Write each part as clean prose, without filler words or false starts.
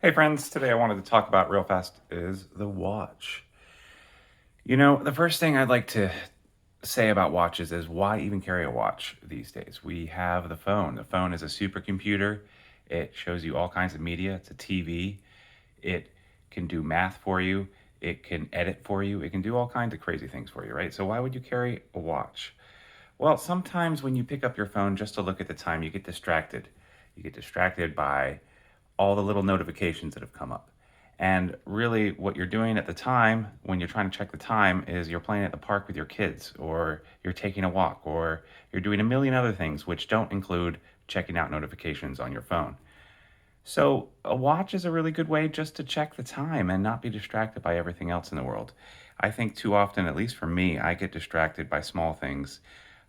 Hey friends, today I wanted to talk about real fast is the watch. The first thing I'd like to say about watches is why even carry a watch these days? We have the phone. The phone is a supercomputer. It shows you all kinds of media. It's a TV. It can do math for you. It can edit for you. It can do all kinds of crazy things for you, right? So why would you carry a watch? Well, sometimes when you pick up your phone just to look at the time, you get distracted. You get distracted by all the little notifications that have come up. And really, what you're doing at the time when you're trying to check the time is you're playing at the park with your kids, or you're taking a walk, or you're doing a million other things which don't include checking out notifications on your phone. So, a watch is a really good way just to check the time and not be distracted by everything else in the world. I think too often, at least for me, I get distracted by small things,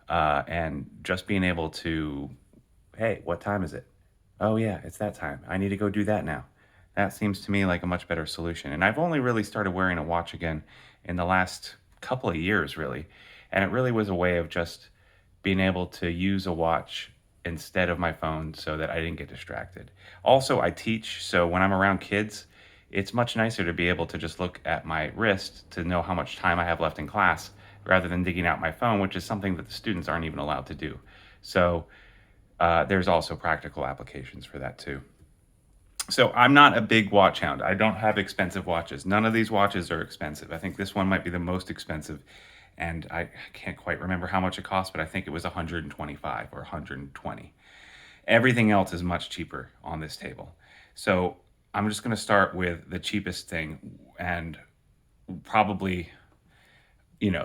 and just being able to, hey, what time is it? Oh, yeah, it's that time. I need to go do that now. That seems to me like a much better solution. And I've only really started wearing a watch again in the last couple of years, really. And it really was a way of just being able to use a watch instead of my phone so that I didn't get distracted. Also, I teach, so when I'm around kids, it's much nicer to be able to just look at my wrist to know how much time I have left in class rather than digging out my phone, which is something that the students aren't even allowed to do. So there's also practical applications for that too. So I'm not a big watch hound. I don't have expensive watches. None of these watches are expensive. I think this one might be the most expensive, and I can't quite remember how much it cost, but I think it was 125 or 120. Everything else is much cheaper on this table. So I'm just going to start with the cheapest thing, and probably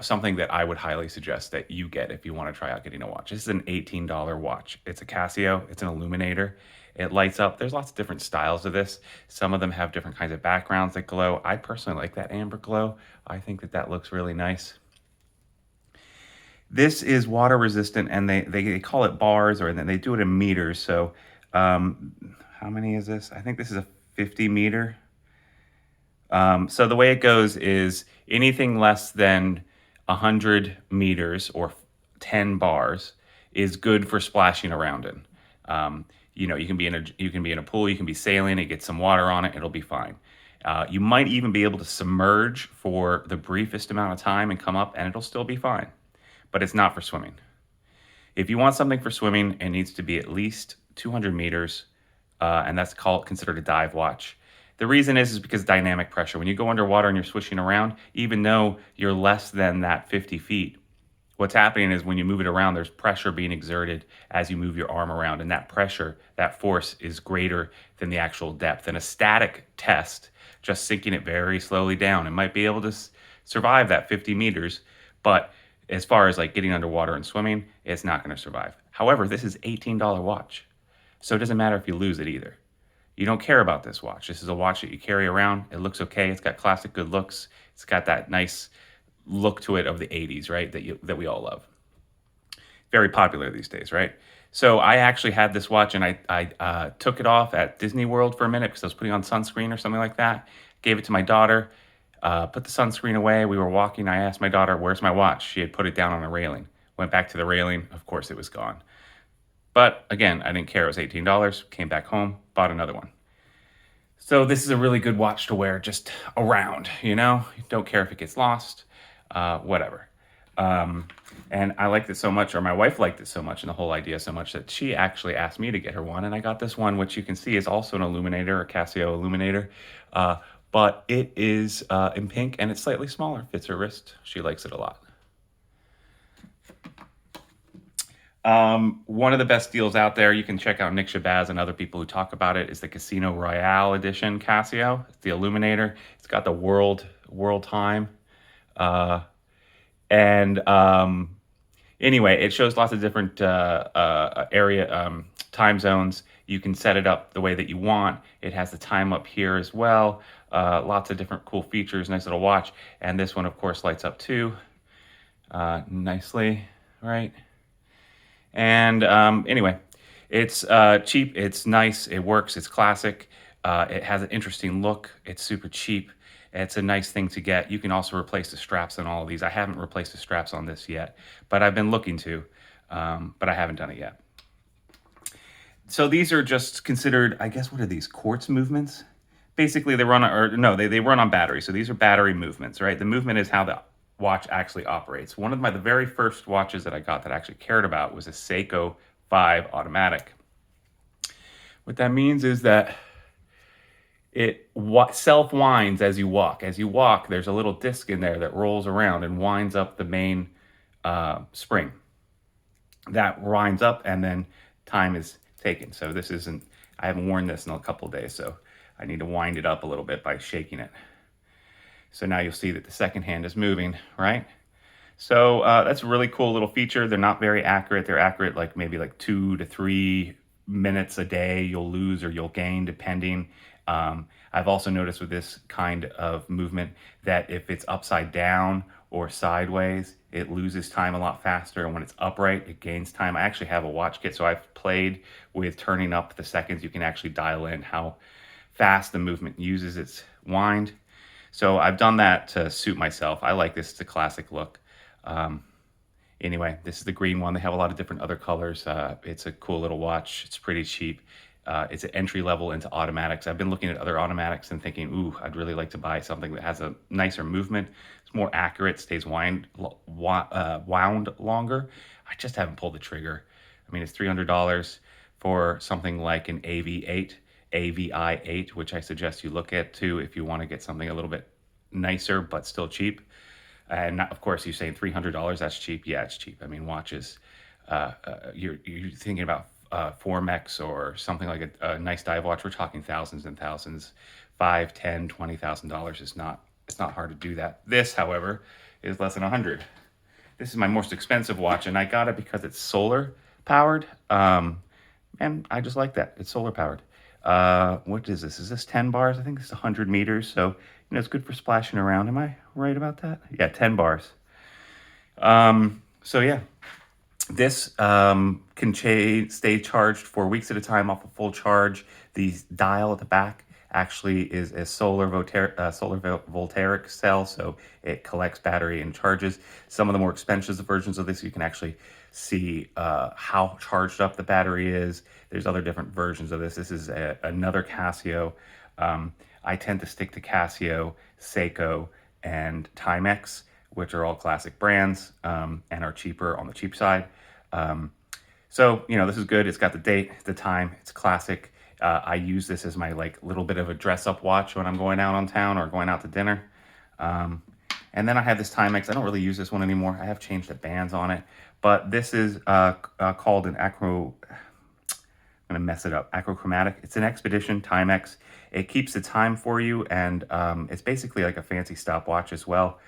something that I would highly suggest that you get if you want to try out getting a watch. This is an $18 watch. It's a Casio. It's an illuminator. It lights up. There's lots of different styles of this. Some of them have different kinds of backgrounds that glow. I personally like that amber glow. I think that looks really nice. This is water resistant, and they call it bars, or then they do it in meters. So how many is this? I think this is a 50 meter. So the way it goes is anything less than 100 meters or 10 bars is good for splashing around in. You can be in a pool, you can be sailing, it gets some water on it, it'll be fine. You might even be able to submerge for the briefest amount of time and come up, and it'll still be fine. But it's not for swimming. If you want something for swimming, it needs to be at least 200 meters, and that's considered a dive watch. The reason is because dynamic pressure. When you go underwater and you're swishing around, even though you're less than that 50 feet, what's happening is when you move it around, there's pressure being exerted as you move your arm around. And that pressure, that force is greater than the actual depth. And a static test, just sinking it very slowly down, it might be able to survive that 50 meters. But as far as like getting underwater and swimming, it's not going to survive. However, this is $18 watch. So it doesn't matter if you lose it either. You don't care about this watch. This is a watch that you carry around. It looks okay. It's got classic good looks. It's got that nice look to it of the 80s, right? That we all love. Very popular these days, right? So I actually had this watch, and I took it off at Disney World for a minute because I was putting on sunscreen or something like that. Gave it to my daughter, put the sunscreen away. We were walking. I asked my daughter, "Where's my watch?" She had put it down on a railing. Went back to the railing. Of course, it was gone. But again, I didn't care. It was $18. Came back home, bought another one. So this is a really good watch to wear just around, Don't care if it gets lost, whatever. And I liked it so much, or my wife liked it so much, and the whole idea so much, that she actually asked me to get her one. And I got this one, which you can see is also an illuminator, a Casio illuminator. But it is in pink, and it's slightly smaller. Fits her wrist. She likes it a lot. One of the best deals out there, you can check out Nick Shabazz and other people who talk about it, is the Casino Royale Edition Casio. It's the Illuminator. It's got the world time. And anyway, it shows lots of different area time zones. You can set it up the way that you want. It has the time up here as well. Lots of different cool features. Nice little watch. And this one, of course, lights up too nicely, right? And anyway, it's cheap, it's nice, it works, it's classic, it has an interesting look, it's super cheap, it's a nice thing to get. You can also replace the straps on all of these. I haven't replaced the straps on this yet, but I've been looking to, but I haven't done it yet. So these are just considered, I guess, what are these, quartz movements? basically they run, or no, they run on battery. So these are battery movements, right? The movement is how the watch actually operates. One of the very first watches that I got that I actually cared about was a Seiko 5 automatic. What that means is that it self winds as you walk. As you walk, there's a little disc in there that rolls around and winds up the main spring. That winds up, and then time is taken. So this isn't. I haven't worn this in a couple of days, so I need to wind it up a little bit by shaking it. So now you'll see that the second hand is moving, right? So that's a really cool little feature. They're not very accurate. They're accurate like maybe like 2 to 3 minutes a day you'll lose or you'll gain depending. I've also noticed with this kind of movement that if it's upside down or sideways, it loses time a lot faster. And when it's upright, it gains time. I actually have a watch kit, so I've played with turning up the seconds. You can actually dial in how fast the movement uses its wind. So I've done that to suit myself. I like this. It's a classic look. Anyway, this is the green one. They have a lot of different other colors. It's a cool little watch. It's pretty cheap. It's an entry level into automatics. I've been looking at other automatics and thinking, ooh, I'd really like to buy something that has a nicer movement. It's more accurate, stays wound longer. I just haven't pulled the trigger. I mean, it's $300 for something like an AVI8, which I suggest you look at too if you want to get something a little bit nicer but still cheap. And not, of course, you're saying $300, that's cheap. Yeah, it's cheap. I mean, watches, you're thinking about Formex or something like a nice dive watch. We're talking thousands and thousands, $5, $10, $20,000. It's not hard to do that. This, however, is less than 100. This is my most expensive watch, and I got it because it's solar powered. And I just like that. It's solar powered. What is this? Is this 10 bars? I think this is 100 meters. So, it's good for splashing around. Am I right about that? Yeah, 10 bars. So yeah, this can stay charged for weeks at a time off a full charge. The dial at the back actually is a solar voltaic cell, so it collects battery and charges. Some of the more expensive versions of this, you can actually see how charged up the battery is. There's other different versions of this. This is another Casio. I tend to stick to Casio, Seiko, and Timex, which are all classic brands and are cheaper on the cheap side. So, this is good. It's got the date, the time. It's classic. I use this as my little bit of a dress-up watch when I'm going out on town or going out to dinner. And then I have this Timex. I don't really use this one anymore. I have changed the bands on it. But this is called an I'm going to mess it up. Acrochromatic. It's an Expedition Timex. It keeps the time for you, and it's basically like a fancy stopwatch as well.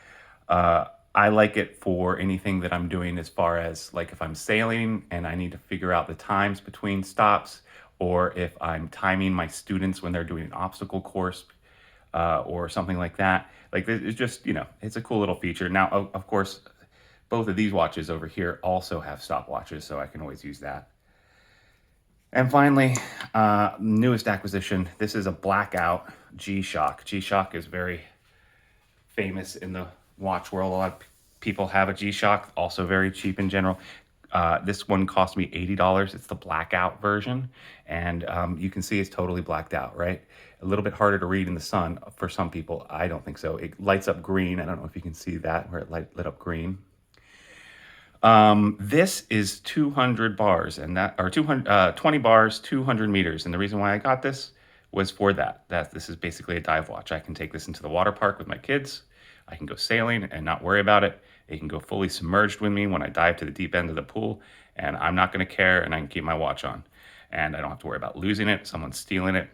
I like it for anything that I'm doing as far as if I'm sailing and I need to figure out the times between stops, or if I'm timing my students when they're doing an obstacle course or something like that. It's just, it's a cool little feature. Now, of course, both of these watches over here also have stopwatches, so I can always use that. And finally, newest acquisition. This is a Blackout G-Shock. G-Shock is very famous in the watch world. A lot of people have a G-Shock, also very cheap in general. This one cost me $80. It's the Blackout version. And you can see it's totally blacked out, right? A little bit harder to read in the sun for some people. I don't think so. It lights up green. I don't know if you can see that, where it lit up green. This is 200 bars, and that, or 20 bars, 200 meters. And the reason why I got this was for that this is basically a dive watch. I can take this into the water park with my kids. I can go sailing and not worry about it. It can go fully submerged with me when I dive to the deep end of the pool, and I'm not going to care, and I can keep my watch on. And I don't have to worry about losing it, someone stealing it.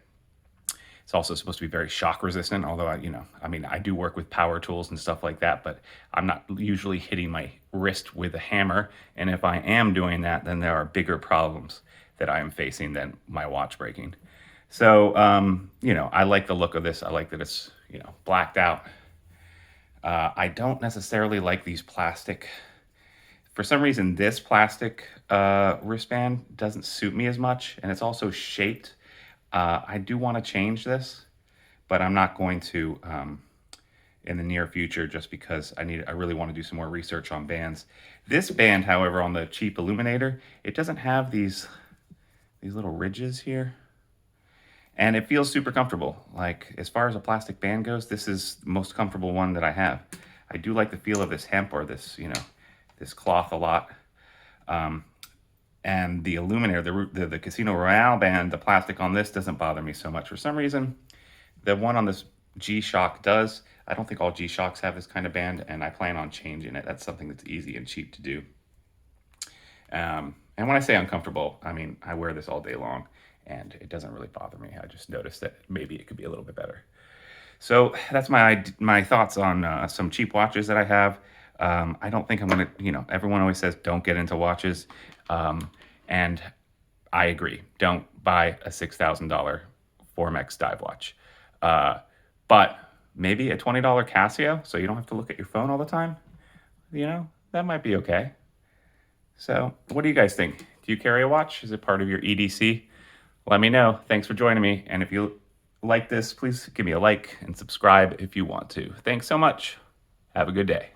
It's also supposed to be very shock resistant, although I do work with power tools and stuff like that, but I'm not usually hitting my wrist with a hammer. And if I am doing that, then there are bigger problems that I am facing than my watch breaking. So, I like the look of this. I like that it's, blacked out. I don't necessarily like these plastic. For some reason, this plastic wristband doesn't suit me as much, and it's also shaped. I do want to change this, but I'm not going to in the near future, just because I really want to do some more research on bands. This band, however, on the cheap Illuminator, it doesn't have these little ridges here. And it feels super comfortable. Like, as far as a plastic band goes, this is the most comfortable one that I have. I do like the feel of this hemp or this, this cloth a lot. And the Illuminator, the Casino Royale band, the plastic on this doesn't bother me so much. For some reason, the one on this G-Shock does. I don't think all G-Shocks have this kind of band, and I plan on changing it. That's something that's easy and cheap to do. And when I say uncomfortable, I mean, I wear this all day long, and it doesn't really bother me. I just noticed that maybe it could be a little bit better. So that's my thoughts on some cheap watches that I have. I don't think I'm gonna, everyone always says don't get into watches, and I agree. Don't buy a $6,000 Formex dive watch, but maybe a $20 Casio, so you don't have to look at your phone all the time. That might be okay. So, what do you guys think? Do you carry a watch? Is it part of your EDC? Let me know. Thanks for joining me. And if you like this, please give me a like and subscribe if you want to. Thanks so much. Have a good day.